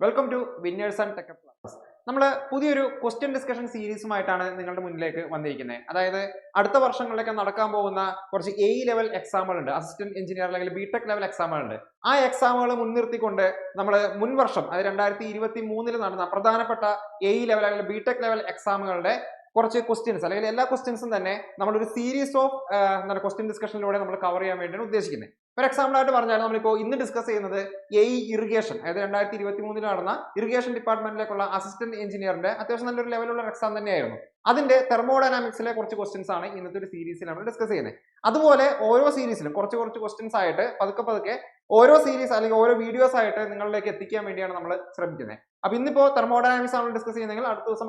Welcome to winners and tech class. നമ്മൾ പുതിയൊരു question discussion സീരീസുമായിട്ടാണ് നിങ്ങളുടെ മുന്നിലേക്ക് വന്നിരിക്കുന്നത്. അതായത് അടുത്ത വർഷങ്ങളിലൊക്കെ നടക്കാൻ പോകുന്ന കുറച്ച് ലെവൽ എക്സാമുകളുണ്ട്, അസിസ്റ്റന്റ് എഞ്ചിനീയർ അല്ലെങ്കിൽ ബിടെക് ലെവൽ എക്സാമുകളുണ്ട്. ആ എക്സാമുകൾ മുൻനിർത്തിക്കൊണ്ട് നമ്മൾ മുൻ വർഷം അത് 2023 നടന്ന പ്രധാനപ്പെട്ട ലെവൽ അല്ലെങ്കിൽ ബിടെക് ലെവൽ എക്സാമുകളുടെ കുറച്ച് ക്വസ്റ്റ്യൻസ് അല്ലെങ്കിൽ എല്ലാ ക്വസ്റ്റ്യൻസും തന്നെ നമ്മളൊരു സീരീസ് ഓഫ് ക്വസ്റ്റ്യൻ ഡിസ്കഷനിലൂടെ നമ്മൾ കവർ ചെയ്യാൻ വേണ്ടിയാണ് ഉദ്ദേശിക്കുന്നത്. ഫോർ എക്സാമ്പിൾ ആയിട്ട് പറഞ്ഞാൽ നമ്മളിപ്പോൾ ഇന്ന് ഡിസ്കസ് ചെയ്യുന്നത് ഇറിഗേഷൻ, അതായത് 2023 നടന്ന ഇറിഗേഷൻ ഡിപ്പാർട്ട്മെന്റിലേക്കുള്ള അസിസ്റ്റന്റ് എഞ്ചിനീയറിന്റെ അത്യാവശ്യം നല്ലൊരു ലെവലുള്ള എക്സാം തന്നെയായിരുന്നു. അതിന്റെ തെർമോഡൈനാമിക്സിലെ കുറച്ച് ക്വസ്റ്റ്യൻസ് ആണ് ഇന്നത്തെ ഒരു സീരീസിൽ നമ്മൾ ഡിസ്കസ് ചെയ്യുന്നത്. അതുപോലെ ഓരോ സീരീസിലും കുറച്ച് ക്വസ്റ്റ്യൻസ് ആയിട്ട് പതുക്കെ ഓരോ സീരീസ് അല്ലെങ്കിൽ ഓരോ വീഡിയോസ് ആയിട്ട് നിങ്ങളിലേക്ക് എത്തിക്കാൻ വേണ്ടിയാണ് നമ്മൾ ശ്രമിക്കുന്നത്. അപ്പൊ ഇന്നിപ്പോ തെർമോഡൈനാമിക്സ് ആണ് ഡിസ്കസ് ചെയ്യുന്നതെങ്കിൽ അടുത്ത ദിവസം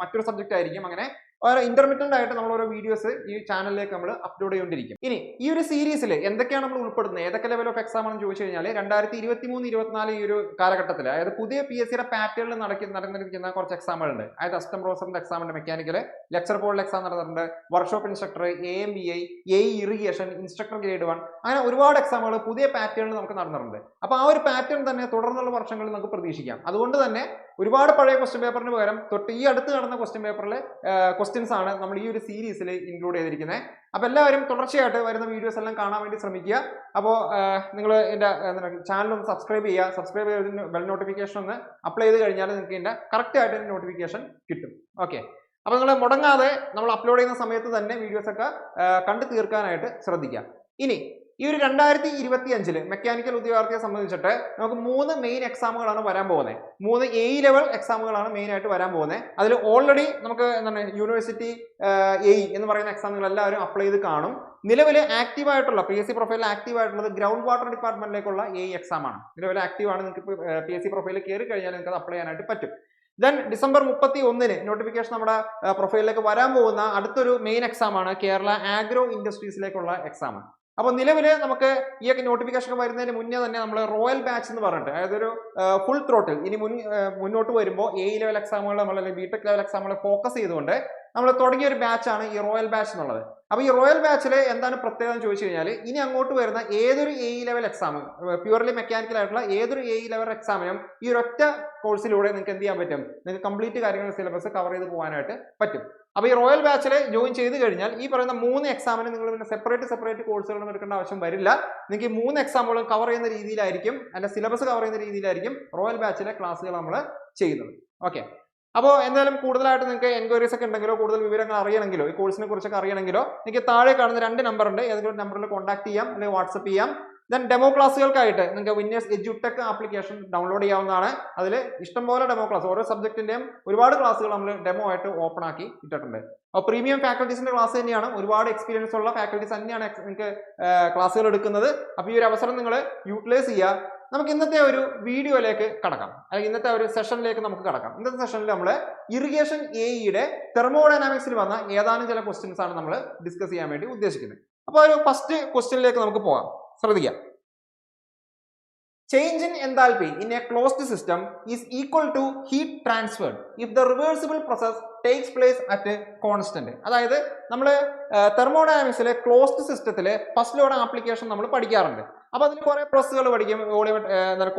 മറ്റൊരു സബ്ജക്ട് ആയിരിക്കും. അങ്ങനെ ഓരോ ഇന്റർമീഡിയറ്റ് ആയിട്ട് നമ്മൾ ഓരോ വീഡിയോസ് ഈ ചാനലിലേക്ക് നമ്മൾ അപ്ലോഡ് ചെയ്തുകൊണ്ടിരിക്കും. ഇനി ഈ ഒരു സീരീസിൽ എന്തൊക്കെയാണ് നമ്മൾ ഉൾപ്പെടുന്നത്, ഏതൊക്കെ ലെവൽ ഓഫ് എക്സാം ആണെന്ന് ചോദിച്ചു കഴിഞ്ഞാൽ 2023-24 ഈ ഒരു കാലഘട്ടത്തിൽ, അതായത് പുതിയ PSCയുടെ പാറ്റേണിൽ നടന്നിരിക്കുന്ന കുറച്ച് എക്സാമുകളുണ്ട്. അതായത് അസിസ്റ്റന്റ് പ്രൊഫസറിന്റെ എക്സാമിന്റെ മെക്കാനിക്കൽ, ലെക്ചർ ബോർഡിൽ എക്സാം നടന്നിട്ടുണ്ട്, workshop instructor, AMBI, irrigation, instructor grade 1, അങ്ങനെ ഒരുപാട് എക്സാമുകൾ പുതിയ പാറ്റേണിൽ നമുക്ക് നടന്നിട്ടുണ്ട്. അപ്പൊ ആ ഒരു പാറ്റേൺ തന്നെ തുടർന്നുള്ള വർഷങ്ങളിൽ നമുക്ക് പ്രതീക്ഷിക്കാം. അതുകൊണ്ട് തന്നെ ഒരുപാട് പഴയ ക്വസ്റ്റ്യൻ പേപ്പറിന് പകരം തൊട്ട് ഈ അടുത്ത് നടന്ന ക്വസ്റ്റ്യൻ പേപ്പറിൽ ക്വസ്റ്റ്യൻസ് ആണ് നമ്മൾ ഈ ഒരു സീരീസിൽ ഇൻക്ലൂഡ് ചെയ്തിരിക്കുന്നത്. അപ്പൊ എല്ലാവരും തുടർച്ചയായിട്ട് വരുന്ന വീഡിയോസ് എല്ലാം കാണാൻ വേണ്ടി ശ്രമിക്കുക. അപ്പോൾ നിങ്ങൾ എൻ്റെ ചാനൽ ഒന്ന് സബ്സ്ക്രൈബ് ചെയ്യുക. സബ്സ്ക്രൈബ് ചെയ്തതിന് ബെൽ നോട്ടിഫിക്കേഷൻ ഒന്ന് അപ്ലൈ ചെയ്ത് കഴിഞ്ഞാൽ നിങ്ങൾക്ക് ഇതിന്റെ കറക്റ്റ് ആയിട്ട് നോട്ടിഫിക്കേഷൻ കിട്ടും. ഓക്കെ, അപ്പൊ നിങ്ങൾ മുടങ്ങാതെ നമ്മൾ അപ്ലോഡ് ചെയ്യുന്ന സമയത്ത് തന്നെ വീഡിയോസ് ഒക്കെ കണ്ടു തീർക്കാനായിട്ട് ശ്രദ്ധിക്കുക. ഇനി ഈ ഒരു 2025 മെക്കാനിക്കൽ ഉദ്യോഗാർത്ഥിയെ സംബന്ധിച്ചിട്ട് നമുക്ക് 3 മെയിൻ എക്സാമുകളാണ് വരാൻ പോകുന്നത്. 3 ലെവൽ എക്സാമുകളാണ് മെയിൻ ആയിട്ട് വരാൻ പോകുന്നത്. അതിൽ ഓൾറെഡി നമുക്ക് എന്താണ് യൂണിവേഴ്സിറ്റി എന്ന് പറയുന്ന എക്സാമുകൾ എല്ലാവരും അപ്ലൈ ചെയ്ത് കാണും. നിലവിൽ ആക്റ്റീവ് ആയിട്ടുള്ള PSC പ്രൊഫൈലിൽ ആക്റ്റീവ് ആയിട്ടുള്ളത് ഗ്രൗണ്ട് വാട്ടർ ഡിപ്പാർട്ട്മെന്റിലേക്കുള്ള എക്സാം ആണ്. നിലവിൽ ആക്റ്റീവ് ആണ്. നിങ്ങൾക്ക് PSC പ്രൊഫൈലിൽ കയറി കഴിഞ്ഞാൽ നിങ്ങൾക്ക് അത് അപ്ലൈ ചെയ്യാനായിട്ട് പറ്റും. ദെൻ ഡിസംബർ 31 നോട്ടിഫിക്കേഷൻ നമ്മുടെ പ്രൊഫൈലിലേക്ക് വരാൻ പോകുന്ന അടുത്തൊരു മെയിൻ എക്സാം ആണ് കേരള ആഗ്രോ ഇൻഡസ്ട്രീസിലേക്കുള്ള എക്സാം. അപ്പോൾ നിലവിൽ നമുക്ക് ഈ നോട്ടിഫിക്കേഷൻ വരുന്നതിന് മുന്നേ തന്നെ നമ്മൾ റോയൽ ബാച്ച് എന്ന് പറഞ്ഞിട്ട്, അതായത് ഒരു ഫുൾ ത്രോട്ടിൽ ഇനി മുന്നോട്ട് വരുമ്പോൾ ലെവൽ എക്സാമുകൾ നമ്മൾ അല്ലെങ്കിൽ ബിടെക് ലെവൽ എക്സാമുകൾ ഫോക്കസ് ചെയ്തുകൊണ്ട് നമ്മൾ തുടങ്ങിയ ഒരു ബാച്ചാണ് ഈ റോയൽ ബാച്ച് എന്നുള്ളത്. അപ്പൊ ഈ റോയൽ ബാച്ചിൽ എന്താണ് പ്രത്യേകത എന്ന് ചോദിച്ചു കഴിഞ്ഞാൽ ഇനി അങ്ങോട്ട് വരുന്ന ഏതൊരു ലെവൽ എക്സാം, പ്യൂർലി മെക്കാനിക്കൽ ആയിട്ടുള്ള ഏതൊരു ലെവൽ എക്സാമിനും ഈ ഒരൊറ്റ കോഴ്സിലൂടെ നിങ്ങൾക്ക് എന്ത് ചെയ്യാൻ പറ്റും, നിങ്ങൾക്ക് കംപ്ലീറ്റ് കാര്യങ്ങൾ സിലബസ് കവർ ചെയ്ത് പോകാനായിട്ട് പറ്റും. അപ്പൊ ഈ റോയൽ ബാച്ചിൽ ജോയിൻ ചെയ്ത് കഴിഞ്ഞാൽ ഈ പറയുന്ന 3 എക്സാമിന് നിങ്ങൾ പിന്നെ സെപ്പറേറ്റ് കോഴ്സുകളൊന്നും എടുക്കേണ്ട ആവശ്യം വരില്ല. നിങ്ങൾക്ക് ഈ 3 എക്സാമുകളും കവർ ചെയ്യുന്ന രീതിയിലായിരിക്കും, അതിന്റെ സിലബസ് കവർ ചെയ്യുന്ന രീതിയിലായിരിക്കും റോയൽ ബാച്ചിലെ ക്ലാസ്സുകൾ നമ്മൾ ചെയ്യുന്നത്. ഓക്കെ, അപ്പോൾ എന്തായാലും കൂടുതലായിട്ട് നിങ്ങൾക്ക് എൻക്വയറീസ് ഒക്കെ ഉണ്ടെങ്കിലോ കൂടുതൽ വിവരങ്ങൾ അറിയണമെങ്കിലോ ഈ കോഴ്സിനെ കുറിച്ചൊക്കെ അറിയണമെങ്കിലോ നിങ്ങൾക്ക് താഴെ കാണുന്ന 2 നമ്പർ ഉണ്ട്, ഏതെങ്കിലും നമ്പറിൽ കോൺടാക്ട് ചെയ്യാം അല്ലെങ്കിൽ വാട്സപ്പ് ചെയ്യാം. ദെൻ ഡെമോ ക്ലാസ്സുകൾക്കായിട്ട് നിങ്ങൾക്ക് വിന്നേഴ്സ് എഡ്യൂടെക് ആപ്ലിക്കേഷൻ ഡൗൺലോഡ് ചെയ്യാവുന്നതാണ്. അതിൽ ഇഷ്ടംപോലെ ഡെമോ ക്ലാസ്, ഓരോ സബ്ജക്റ്റിന്റെയും ഒരുപാട് ക്ലാസ്സുകൾ നമ്മൾ ഡെമോ ആയിട്ട് ഓപ്പൺ ആക്കി ഇട്ടിട്ടുണ്ട്. അപ്പോൾ പ്രീമിയം ഫാക്കൽറ്റീസിന്റെ ക്ലാസ് തന്നെയാണ്, ഒരുപാട് എക്സ്പീരിയൻസ് ഉള്ള ഫാക്കൽറ്റീസ് തന്നെയാണ് നിങ്ങൾക്ക് ക്ലാസ്സുകൾ എടുക്കുന്നത്. അപ്പോൾ ഈ ഒരു അവസരം നിങ്ങൾ യൂട്ടിലൈസ് ചെയ്യുക. നമുക്ക് ഇന്നത്തെ ഒരു വീഡിയോയിലേക്ക് കടക്കാം, അല്ലെങ്കിൽ ഇന്നത്തെ ഒരു സെഷനിലേക്ക് നമുക്ക് കടക്കാം. ഇന്നത്തെ സെഷനിൽ നമ്മൾ ഇറിഗേഷൻ യുടെ തെർമോഡൈനാമിക്സിൽ വന്ന ഏതാനും ചില ക്വസ്റ്റ്യൻസ് ആണ് നമ്മൾ ഡിസ്കസ് ചെയ്യാൻ വേണ്ടി ഉദ്ദേശിക്കുന്നത്. അപ്പോൾ ഒരു ഫസ്റ്റ് ക്വസ്റ്റ്യനിലേക്ക് നമുക്ക് പോകാം. ശ്രദ്ധിക്കാം. Change in enthalpy in a closed system is equal to heat transferred if the reversible process takes place at a constant. അതായത് നമ്മൾ തെർമോഡൈനാമിക്സിലെ ക്ലോസ്ഡ് സിസ്റ്റത്തിലെ ഫസ്റ്റ് ലോഡ് ആപ്ലിക്കേഷൻ നമ്മൾ പഠിക്കാറുണ്ട്. അപ്പൊ അതിൽ കുറെ പ്രോസസ്സുകൾ പഠിക്കും. Volume,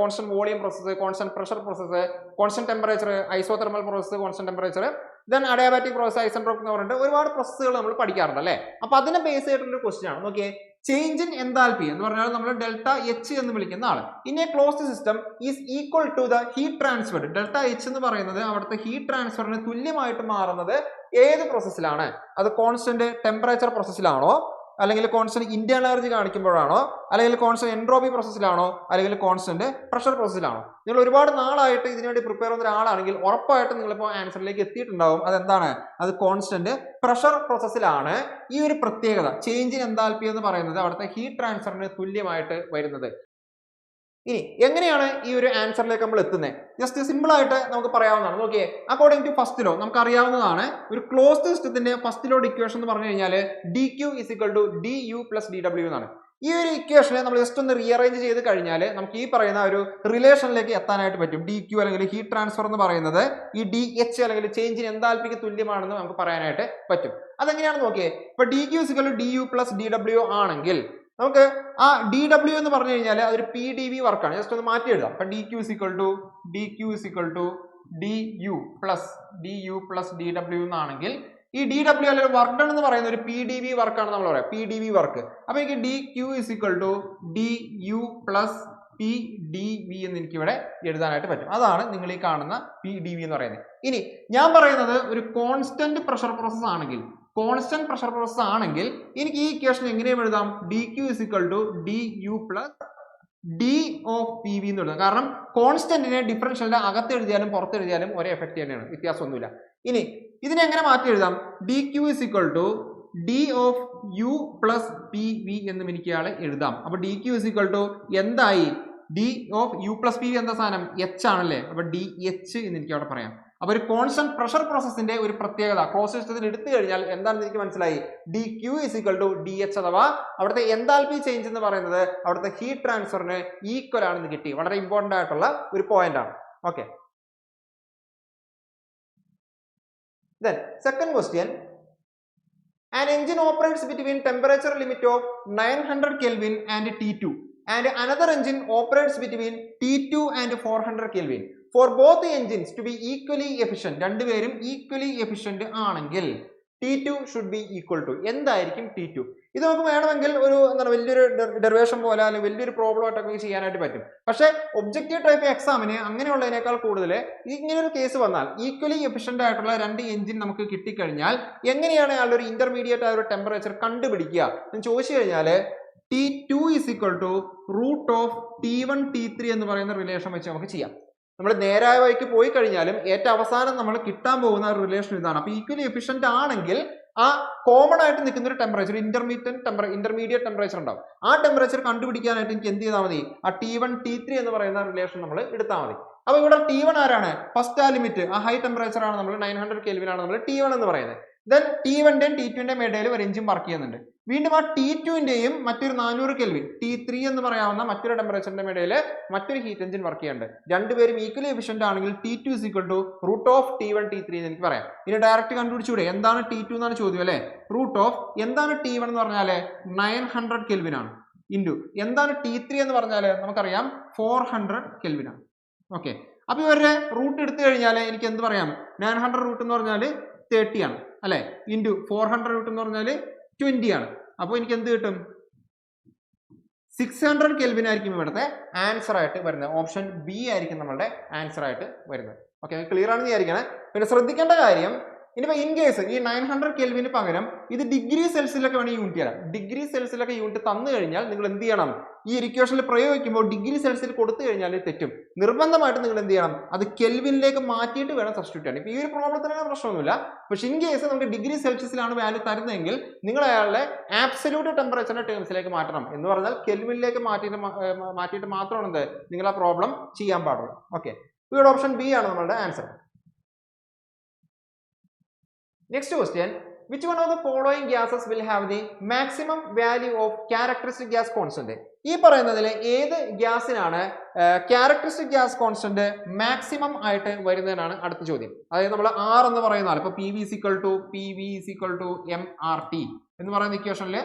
constant volume process, constant pressure process, constant temperature, isothermal process, constant temperature, then adiabatic process, isentropic എന്ന് പറഞ്ഞിട്ട് ഒരുപാട് പ്രോസസ്സുകൾ നമ്മൾ പഠിക്കാറുണ്ട് അല്ലേ. അപ്പൊ അതിനെ ബേസ് ചെയ്തിട്ടുള്ള ക്വസ്റ്റ്യൻ ആണ്. നോക്കിയേ, ചേഞ്ച് ഇൻ എൻതാൽപി എന്ന് പറഞ്ഞാൽ നമ്മൾ ഡെൽറ്റ എച്ച് എന്ന് വിളിക്കുന്ന ആള് in a closed system is equal to the heat transfer. Delta H എന്ന് പറയുന്നത് അവിടുത്തെ ഹീറ്റ് ട്രാൻസ്ഫറിന് തുല്യമായിട്ട് മാറുന്നത് ഏത് പ്രോസസ്സിലാണ്? അത് കോൺസ്റ്റന്റ് ടെമ്പറേച്ചർ പ്രോസസ്സിലാണോ, അല്ലെങ്കിൽ കോൺസ്റ്റന്റ് ഇന്റേണൽ എനർജി കാണിക്കുമ്പോഴാണോ, അല്ലെങ്കിൽ കോൺസ്റ്റന്റ് എൻട്രോപ്പി പ്രോസസ്സിലാണോ, അല്ലെങ്കിൽ കോൺസ്റ്റന്റ് പ്രഷർ പ്രോസസ്സിലാണോ? നിങ്ങൾ ഒരുപാട് നാളായിട്ട് ഇതിനുവേണ്ടി പ്രിപ്പയർ ചെയ്യുന്ന ഒരാളാണെങ്കിൽ ഉറപ്പായിട്ടും നിങ്ങളിപ്പോൾ ആൻസറിലേക്ക് എത്തിയിട്ടുണ്ടാവും. അതെന്താണ്? അത് കോൺസ്റ്റന്റ് പ്രഷർ പ്രോസസ്സിലാണ്. ഈ ഒരു പ്രത്യേകത ചേഞ്ച് ഇൻ എൻതാൽപ്പി എന്ന് പറയുന്നത് അവിടുത്തെ ഹീറ്റ് ട്രാൻസ്ഫറിന് തുല്യമായിട്ട് വരുന്നത്. ഇനി എങ്ങനെയാണ് ഈ ഒരു ആൻസറിലേക്ക് നമ്മൾ എത്തുന്നത്? ജസ്റ്റ് സിമ്പിൾ ആയിട്ട് നമുക്ക് പറയാവുന്നതാണ്. നോക്കിയേ, അക്കോർഡിംഗ് ടു ഫസ്റ്റ് ലോ നമുക്ക് അറിയാവുന്നതാണ്, ഒരു ക്ലോസ്ഡ് സിസ്റ്റത്തിന്റെ ഫസ്റ്റ് ലോഡ് ഇക്വേഷൻ എന്ന് പറഞ്ഞു കഴിഞ്ഞാൽ dq = du + dw എന്നാണ്. ഈ ഒരു ഇക്വേഷനെ നമ്മൾ ജസ്റ്റ് ഒന്ന് റീഅറേഞ്ച് ചെയ്ത് കഴിഞ്ഞാൽ നമുക്ക് ഈ പറയുന്ന ഒരു റിലേഷനിലേക്ക് എത്താനായിട്ട് പറ്റും. dq അല്ലെങ്കിൽ ഹീറ്റ് ട്രാൻസ്ഫർ എന്ന് പറയുന്നത് ഈ dh അല്ലെങ്കിൽ ചേഞ്ച് ഇൻ എൻതാൽപ്പിക്ക് തുല്യമാണെന്ന് നമുക്ക് പറയാനായിട്ട് പറ്റും. അതെങ്ങനെയാണെന്ന് നോക്കിയേ, ഇപ്പൊ dq = du + dw ആണെങ്കിൽ നമുക്ക് ആ DW എന്ന് പറഞ്ഞു കഴിഞ്ഞാൽ അതൊരു PdV വർക്കാണ്. ജസ്റ്റ് ഒന്ന് മാറ്റി എഴുതാം. അപ്പൊ DQ is equal to DU plus DW എന്നാണെങ്കിൽ ഈ DW അല്ലെങ്കിൽ വർക്ക് ഡൺ എന്ന് പറയുന്ന ഒരു PdV വർക്കാണ് നമ്മൾ പറയാം, PdV വർക്ക്. അപ്പൊ എനിക്ക് DQ is equal to DU plus PdV എന്ന് എനിക്ക് ഇവിടെ എഴുതാനായിട്ട് പറ്റും. അതാണ് നിങ്ങൾ ഈ കാണുന്ന PdV എന്ന് പറയുന്നത്. ഇനി ഞാൻ പറയുന്നത് ഒരു കോൺസ്റ്റന്റ് പ്രഷർ പ്രോസസ് ആണെങ്കിൽ, എനിക്ക് ഈ ഇക്വേഷൻ എങ്ങനെയും എഴുതാം, DQ is equal to DU plus D of PV എന്ന് എഴുതാം. കാരണം കോൺസ്റ്റന്റിനെ ഡിഫറൻഷ്യലിന്റെ അകത്ത് എഴുതിയാലും പുറത്ത് എഴുതിയാലും ഒരേ എഫക്ട് തന്നെയാണ്, വ്യത്യാസമൊന്നുമില്ല. ഇനി ഇതിനെ എങ്ങനെ മാറ്റി എഴുതാം, DQ is equal to D of U plus PV എന്നും എനിക്ക് ഇയാളെ എഴുതാം. അപ്പൊ DQ is equal to എന്തായി, D of U plus PV എന്താ സാധനം, H ആണല്ലേ. അപ്പൊ DH എന്ന് എനിക്ക് അവിടെ പറയാം. അപ്പൊ ഒരു കോൺസ്റ്റന്റ് പ്രഷർ പ്രോസസിന്റെ ഒരു പ്രത്യേകത ക്ലോസ് സിസ്റ്റത്തിൽ എടുത്തു കഴിഞ്ഞാൽ എന്താണെന്ന് എനിക്ക് മനസ്സിലായി, DQ is equal to DH അഥവാ അവിടുത്തെ എൻതാൽപി ചേഞ്ച് എന്ന് പറയുന്നത് അവിടുത്തെ ഹീറ്റ് ട്രാൻസ്ഫറിന് ഈക്വൽ ആണെന്ന് കിട്ടി. വളരെ ഇമ്പോർട്ടന്റ് ആയിട്ടുള്ള ഒരു പോയിന്റ് ആണ്. Okay, then second question, an engine operates between temperature limit of 900 Kelvin and T2 and another engine operates between T2 and 400 Kelvin. For both the engines to be equally efficient, രണ്ടുപേരും equally efficient ആണെങ്കിൽ T2 should be equal to എന്തായിരിക്കും T2? ഇത് നമുക്ക് വേണമെങ്കിൽ ഒരു എന്താണ് വലിയൊരു derivation പോലെ അല്ലെങ്കിൽ വലിയൊരു പ്രോബ്ലം ആയിട്ടൊക്കെ ചെയ്യാനായിട്ട് പറ്റും. പക്ഷെ ഒബ്ജക്റ്റീവ് ടൈപ്പ് എക്സാമിന് അങ്ങനെയുള്ളതിനേക്കാൾ കൂടുതൽ ഇങ്ങനെയൊരു കേസ് വന്നാൽ ഈക്വലി എഫിഷ്യന്റ് ആയിട്ടുള്ള രണ്ട് എഞ്ചിൻ നമുക്ക് കിട്ടിക്കഴിഞ്ഞാൽ എങ്ങനെയാണ് അയാളുടെ ഒരു ഇന്റർമീഡിയറ്റ് ആയ ഒരു ടെമ്പറേച്ചർ കണ്ടുപിടിക്കുക എന്ന് ചോദിച്ചു കഴിഞ്ഞാൽ T2 is equal to root of T1 T3 എന്ന് പറയുന്ന റിലേഷൻ വെച്ച് നമുക്ക് ചെയ്യാം. നമ്മൾ നേരായ വഴിക്ക് പോയി കഴിഞ്ഞാലും ഏറ്റവും അവസാനം നമ്മൾ കിട്ടാൻ പോകുന്ന ഒരു റിലേഷൻ ഇതാണ്. അപ്പൊ ഈക്വലി എഫിഷ്യന്റ് ആണെങ്കിൽ ആ കോമൺ ആയിട്ട് നിൽക്കുന്ന ഒരു ടെമ്പറേച്ചർ ഇന്റർമീഡിയറ്റ് ടെമ്പറേച്ചർ ഉണ്ടാവും. ആ ടെമ്പറേച്ചർ കണ്ടുപിടിക്കാനായിട്ട് എനിക്ക് എന്ത് ചെയ്താൽ മതി, ആ T1 T3 എന്ന് പറയുന്ന റിലേഷൻ നമ്മൾ എടുത്താൽ മതി. അപ്പൊ ഇവിടെ T1 ആരാണ്, ഫസ്റ്റ് ആ ലിമിറ്റ്, ആ ഹൈ ടെമ്പറേച്ചർ ആണ് നമ്മൾ 900 Kelvin ആണ് നമ്മൾ T1 എന്ന് പറയുന്നത്. ദെൻ T1ന്റെയും T2ന്റെയും ഇടയിൽ ഒരു എഞ്ചിൻ വർക്ക് ചെയ്യുന്നുണ്ട്. വീണ്ടും ആ T2ന്റെയും മറ്റൊരു 400 Kelvin T3 എന്ന് പറയാവുന്ന മറ്റൊരു ടെമ്പറേച്ചറിന്റെ ഇടയിൽ മറ്റൊരു ഹീറ്റ് എഞ്ചിൻ വർക്ക് ചെയ്യുന്നുണ്ട്. രണ്ടുപേരും ഈക്വലി എഫിഷ്യന്റ് ആണെങ്കിൽ T2 is equal to root of T1 T3 എന്ന് എനിക്ക് പറയാം. ഇനി ഡയറക്റ്റ് കണ്ടുപിടിച്ചൂടെ, എന്താണ് T2 എന്നാണ് ചോദ്യം അല്ലെ. റൂട്ട് ഓഫ് എന്താണ് T1 എന്ന് പറഞ്ഞാല് 900 Kelvin ആണ്, ഇൻറ്റു എന്താണ് T3 എന്ന് പറഞ്ഞാല് നമുക്കറിയാം 400 Kelvin ആണ്. ഓക്കെ, അപ്പൊ ഇവരുടെ റൂട്ട് എടുത്തു കഴിഞ്ഞാൽ എനിക്ക് എന്ത് പറയാം, 900 റൂട്ട് എന്ന് പറഞ്ഞാൽ 30 ആണ് അല്ലെ, ഇൻറ്റു 400 റൂട്ട് എന്ന് പറഞ്ഞാൽ 20 ആണ്. അപ്പോൾ എനിക്ക് എന്ത് കിട്ടും, 600 Kelvin ആയിരിക്കും ഇവിടുത്തെ ആൻസർ ആയിട്ട് വരുന്നത്. ഓപ്ഷൻ ബി ആയിരിക്കും നമ്മളുടെ ആൻസർ ആയിട്ട് വരുന്നത്. ഓക്കെ, ക്ലിയർ ആണെന്ന് വിചാരിക്കണേ. പിന്നെ ശ്രദ്ധിക്കേണ്ട കാര്യം, ഇനിയിപ്പോൾ ഇൻ കേസ് ഈ 900 Kelvin പകരം ഇത് ഡിഗ്രി സെൽസിലൊക്കെ വേണമെങ്കിൽ യൂണിറ്റ് തരാം. ഡിഗ്രി സെൽസിലൊക്കെ യൂണിറ്റ് തന്നു കഴിഞ്ഞാൽ നിങ്ങൾ എന്ത് ചെയ്യണം, ഈ ഇക്വേഷനിൽ പ്രയോഗിക്കുമ്പോൾ ഡിഗ്രി സെൽസിൽ കൊടുത്തു കഴിഞ്ഞാൽ തെറ്റും. നിർബന്ധമായിട്ട് നിങ്ങൾ എന്ത് ചെയ്യണം, അത് കെൽവിനിലേക്ക് മാറ്റിയിട്ട് വേണം സബ്സ്റ്റിറ്റ്യൂട്ട് ചെയ്യാൻ. ഇപ്പൊ ഈ ഒരു പ്രോബ്ലത്തിന് പ്രശ്നമൊന്നുമില്ല. പക്ഷെ ഇൻ കേസ് നമുക്ക് ഡിഗ്രി സെൽഷ്യസിലാണ് വാല്യൂ തരുന്നതെങ്കിൽ നിങ്ങൾ അയാളുടെ ആബ്സല്യൂട്ട് ടെമ്പറേച്ചറിന്റെ ടേംസിലേക്ക് മാറ്റണം. എന്ന് പറഞ്ഞാൽ കെൽവിനിലേക്ക് മാറ്റിയിട്ട് മാത്രമാണ് എന്ത് നിങ്ങൾ ആ പ്രോബ്ലം ചെയ്യാൻ പാടുള്ളൂ. ഓക്കെ, ഇവിടെ ഓപ്ഷൻ ബി ആണ് നമ്മളുടെ answer. Next question, which one of the following gases will have the maximum value of characteristic gas constant? ഈ പറയുന്നതിൽ ഏത് ഗ്യാസിനാണ് ക്യാരക്ടറിസ്റ്റിക് ഗ്യാസ് കോൺസ്റ്റന്റ് മാക്സിമം ആയിട്ട് വരുന്നതിനാണ് അടുത്ത ചോദ്യം. അതായത് നമ്മൾ R എന്ന് പറയുന്ന ഇപ്പൊ PV is equal to MRT എന്ന് പറയുന്ന ഇക്വേഷനിൽ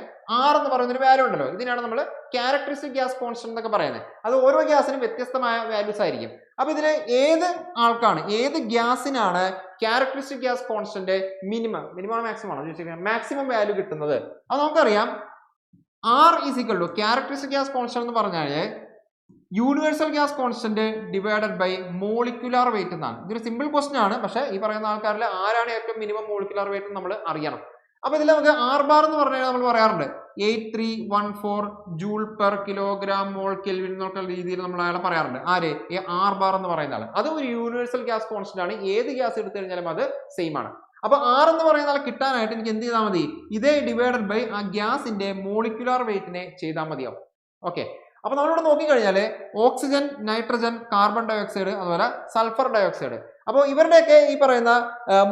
R എന്ന് പറയുന്ന ഒരു വാല്യൂ ഉണ്ടല്ലോ, ഇതിനാണ് നമ്മൾ ക്യാരക്ടറിസ്റ്റിക് ഗ്യാസ് കോൺസ്റ്റന്റ് എന്നൊക്കെ പറയുന്നത്. അത് ഓരോ ഗ്യാസിനും വ്യത്യസ്തമായ വാല്യൂസ് ആയിരിക്കും. അപ്പൊ ഇതിൽ ഏത് ഗ്യാസിനാണ് characteristic gas constant minimum maximum ആണോ മാക്സിമം വാല്യൂ കിട്ടുന്നത്? അത് നമുക്കറിയാം, R is equal to characteristic gas constant എന്ന് പറഞ്ഞാൽ universal gas constant divided by molecular weight എന്നാണ്. ഇതൊരു സിമ്പിൾ ക്വസ്റ്റൻ ആണ്, പക്ഷെ ഈ പറയുന്ന ആൾക്കാരിൽ ആരാണ് ഏറ്റവും മിനിമം മോളിക്യുലാർ വെയിറ്റ് നമ്മൾ അറിയണം. അപ്പൊ ഇതിൽ നമുക്ക് R ബാർ എന്ന് പറഞ്ഞാൽ നമ്മൾ പറയാറുണ്ട് 8314 joule per kilogram mole kelvin എന്നൊക്കെ രീതിയിൽ നമ്മൾ അയാളെ പറയാറുണ്ട്. ആര്? R ബാർ എന്ന് പറയുന്ന ആള്. അത് ഒരു യൂണിവേഴ്സൽ ഗ്യാസ് കോൺസ്റ്റന്റ് ആണ്. ഏത് ഗ്യാസ് എടുത്തു കഴിഞ്ഞാലും അത് സെയിം ആണ്. അപ്പൊ R എന്ന് പറയുന്ന ആൾ കിട്ടാനായിട്ട് എനിക്ക് എന്ത് ചെയ്താൽ മതി, ഇതേ ഡിവൈഡഡ് ബൈ ആ ഗ്യാസിന്റെ മോളിക്യുലാർ വെയിറ്റിനെ ചെയ്താൽ മതിയാവും. ഓക്കെ, അപ്പൊ നമ്മളിവിടെ നോക്കിക്കഴിഞ്ഞാൽ ഓക്സിജൻ, നൈട്രജൻ, കാർബൺ ഡയോക്സൈഡ്, അതുപോലെ സൾഫർ ഡയോക്സൈഡ്. അപ്പോൾ ഇവരുടെയൊക്കെ ഈ പറയുന്ന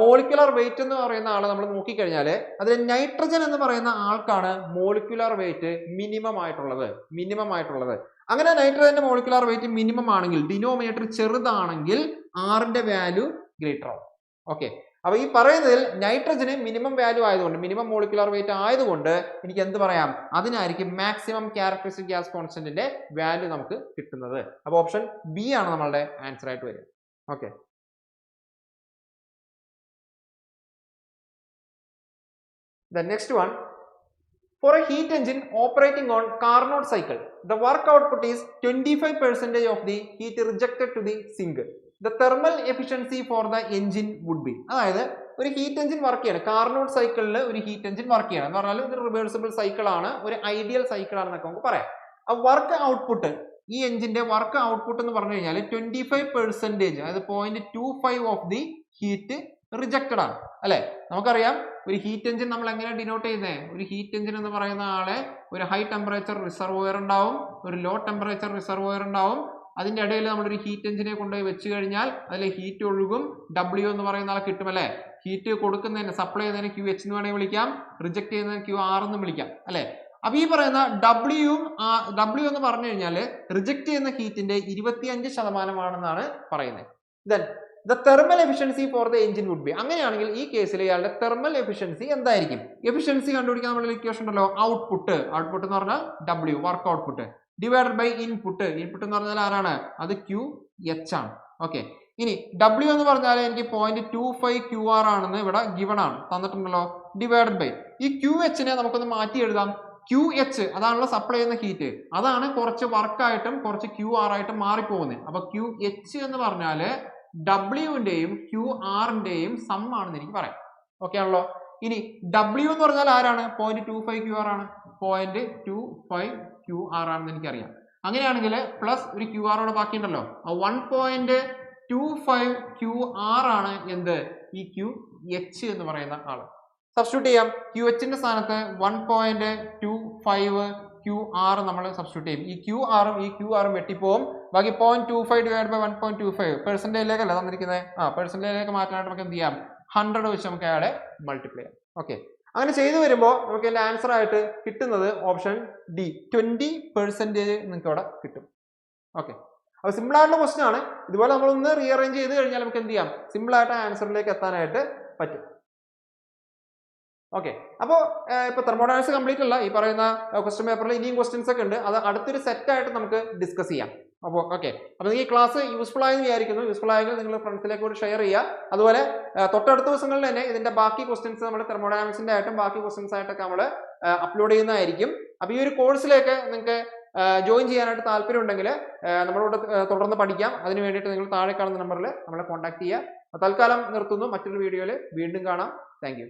മോളിക്യുലർ വെയിറ്റ് എന്ന് പറയുന്ന ആളെ നമ്മൾ നോക്കിക്കഴിഞ്ഞാൽ അതിൽ നൈട്രജൻ എന്ന് പറയുന്ന ആൾക്കാണ് മോളിക്യുലർ വെയിറ്റ് മിനിമം ആയിട്ടുള്ളത്. അങ്ങനെ നൈട്രജന്റെ മോളിക്യുലർ വെയിറ്റ് മിനിമം ആണെങ്കിൽ, ഡിനോമിനേറ്റർ ചെറുതാണെങ്കിൽ ആറിന്റെ വാല്യൂ ഗ്രേറ്റർ ആവും. ഓക്കെ, അപ്പൊ ഈ പറയുന്നതിൽ നൈട്രജന് മിനിമം വാല്യൂ ആയതുകൊണ്ട്, മിനിമം മോളിക്കുലർ വെയിറ്റ് ആയതുകൊണ്ട് എനിക്ക് എന്ത് പറയാം, അതിനായിരിക്കും മാക്സിമം ക്യാരക്ടറിസ്റ്റിക് ഗ്യാസ് കോൺസ്റ്റന്റിന്റെ വാല്യൂ നമുക്ക് കിട്ടുന്നത്. അപ്പൊ ഓപ്ഷൻ ബി ആണ് നമ്മളുടെ ആൻസർ ആയിട്ട് വരിക. Okay, the next one, for a heat engine operating on Carnot cycle, the work output is 25% of the heat rejected to the sink. The thermal efficiency for the engine would be, അതായത് ഒരു heat engine work ചെയ്യണം, Carnot സൈക്കിളിൽ ഒരു heat engine work ചെയ്യണം എന്ന് പറഞ്ഞാൽ ഒരു reversible cycle ആണ്, ഒരു ഐഡിയൽ സൈക്കിൾ ആണെന്നൊക്കെ നമുക്ക് പറയാം. ആ വർക്ക് ഔട്ട്പുട്ട്, ഈ എഞ്ചിന്റെ വർക്ക് ഔട്ട്പുട്ട് എന്ന് പറഞ്ഞു കഴിഞ്ഞാൽ 25%, അതായത് 0.25 ഓഫ് ദി ഹീറ്റ് റിജക്റ്റഡ് ആണ് അല്ലെ. നമുക്കറിയാം ഒരു ഹീറ്റ് എഞ്ചിൻ നമ്മൾ എങ്ങനെ ഡിനോട്ട് ചെയ്യുന്നത്, ഒരു ഹീറ്റ് എഞ്ചിൻ എന്ന് പറയുന്ന ആളെ ഒരു ഹൈ ടെമ്പറേച്ചർ റിസർവോയർ ഉണ്ടാവും, ഒരു ലോ ടെമ്പറേച്ചർ റിസർവോയർ ഉണ്ടാവും. അതിന്റെ ഇടയിൽ നമ്മളൊരു ഹീറ്റ് എഞ്ചിനെ കൊണ്ടുപോയി വെച്ച് കഴിഞ്ഞാൽ അതിൽ ഹീറ്റ് ഒഴുകും, W എന്ന് പറയുന്ന ആളെ കിട്ടും അല്ലെ. ഹീറ്റ് കൊടുക്കുന്നതിന്, സപ്ലൈ ചെയ്യുന്നതിന് QH എന്ന് വേണമെങ്കിൽ വിളിക്കാം, റിജക്ട് ചെയ്യുന്നതിന് QR എന്ന് വിളിക്കാം അല്ലെ. അപ്പൊ ഈ പറയുന്ന W എന്ന് പറഞ്ഞു കഴിഞ്ഞാൽ റിജക്ട് ചെയ്യുന്ന ഹീറ്റിന്റെ 25% പറയുന്നത്. Then the thermal efficiency for the engine would be, അങ്ങനെയാണെങ്കിൽ ഈ കേസിൽ ഇയാളുടെ തെർമൽ എഫിഷ്യൻസി എന്തായിരിക്കും? എഫിഷ്യൻസി കണ്ടുപിടിക്കാൻ നമ്മൾ ഇക്വേഷൻ ഉണ്ടല്ലോ, ഔട്ട്പുട്ട് എന്ന് പറഞ്ഞാൽ W work output divided by input എന്ന് പറഞ്ഞാൽ ആരാണ്, അത് QH ആണ്. ഓക്കെ, ഇനി W എന്ന് പറഞ്ഞാൽ എനിക്ക് 0.25 QR ആണെന്ന് ഇവിടെ ഗിവൺ ആണ്, തന്നിട്ടുണ്ടല്ലോ, ഡിവൈഡഡ് ബൈ ഈ QH നെ നമുക്കൊന്ന് മാറ്റി എഴുതാം. QH അതാണല്ലോ സപ്ലൈ ചെയ്യുന്ന ഹീറ്റ്, അതാണ് കുറച്ച് വർക്കായിട്ടും കുറച്ച് QR ആയിട്ടും മാറിപ്പോകുന്നത്. അപ്പൊ QH എന്ന് പറഞ്ഞാല് W-ന്റെയും QR-ന്റെയും സം ആണെന്ന് എനിക്ക് പറയാം. ഓക്കെ ആണല്ലോ. ഇനി W എന്ന് പറഞ്ഞാൽ ആരാണ്, 0.25 QR ആണ്, 0.25 QR ആണെന്ന് എനിക്കറിയാം. അങ്ങനെയാണെങ്കിൽ പ്ലസ് ഒരു QR ഓടെ ബാക്കിയുണ്ടല്ലോ, 1.25 QR ആണ് എന്ത്, ഈ QH എന്ന് പറയുന്ന ആള്. സബ്സ്റ്റിറ്റ്യൂട്ട് ചെയ്യാം. QH-ന്റെ സ്ഥാനത്ത് 1.25 QR നമ്മൾ സബ്സ്റ്റിറ്റ്യൂട്ട് ചെയ്യും. ഈ QR-ഉം ഈ QR-ഉം വെട്ടിപ്പോവും. ബാക്കി 0.25 ഡിവൈഡ് ബൈ 1.25 പെർസെന്റേജിലേക്കല്ല തന്നിരിക്കുന്നത്, പെർസെന്റേജിലേക്ക് മാറ്റാനായിട്ട് നമുക്ക് എന്ത് ചെയ്യാം, 100 വെച്ച് നമുക്ക് അയാളെ മൾട്ടിപ്ലൈ ചെയ്യാം. ഓക്കെ, അങ്ങനെ ചെയ്തു വരുമ്പോൾ നമുക്ക് അതിന്റെ ആൻസർ ആയിട്ട് കിട്ടുന്നത് ഓപ്ഷൻ ഡി, 20% നിങ്ങൾക്ക് അവിടെ കിട്ടും. ഓക്കെ, അപ്പൊ സിമ്പിൾ ആയിട്ടുള്ള ക്വസ്റ്റൻ ആണ്. ഇതുപോലെ നമ്മളൊന്ന് റീഅറേഞ്ച് ചെയ്ത് കഴിഞ്ഞാൽ നമുക്ക് എന്ത് ചെയ്യാം, സിമ്പിൾ ആയിട്ട് ആൻസറിലേക്ക് എത്താനായിട്ട് പറ്റും. ഓക്കെ, അപ്പോൾ ഇപ്പൊ തെർമോഡൈനാമിക്സ് കംപ്ലീറ്റ് അല്ല, ഈ പറയുന്ന ക്വസ്റ്റ്യൻ പേപ്പറിൽ ഇനിയും ക്വസ്റ്റ്യൻസ് ഒക്കെ ഉണ്ട്, അത് അടുത്തൊരു സെറ്റ് ആയിട്ട് നമുക്ക് ഡിസ്കസ് ചെയ്യാം. അപ്പോൾ ഓക്കെ, അപ്പോൾ നിങ്ങൾക്ക് ഈ ക്ലാസ് യൂസ്ഫുൾ ആയെന്ന് വിചാരിക്കുന്നു. യൂസ്ഫുൾ ആയെങ്കിൽ നിങ്ങൾ ഫ്രണ്ട്സിലേക്ക് കൂടി ഷെയർ ചെയ്യുക. അതുപോലെ തൊട്ടടുത്ത ദിവസങ്ങളിൽ തന്നെ ഇതിന്റെ ബാക്കി ക്വസ്റ്റ്യൻസ് നമ്മൾ തെർമോഡൈനാമിക്സിന്റെ ആയിട്ടും ബാക്കി ക്വസ്റ്റ്യൻസ് ആയിട്ടൊക്കെ നമ്മൾ അപ്ലോഡ് ചെയ്യുന്നതായിരിക്കും. അപ്പോൾ ഈ ഒരു കോഴ്സിലേക്ക് നിങ്ങൾക്ക് ജോയിൻ ചെയ്യാനായിട്ട് താല്പര്യം ഉണ്ടെങ്കിൽ നമ്മളോട് തുടർന്ന് പഠിക്കാം. അതിന് വേണ്ടിയിട്ട് നിങ്ങൾ താഴെ കാണുന്ന നമ്പറിൽ നമ്മളെ കോൺടാക്ട് ചെയ്യുക. തൽക്കാലം നിർത്തുന്നു, മറ്റൊരു വീഡിയോയിൽ വീണ്ടും കാണാം. Thank you.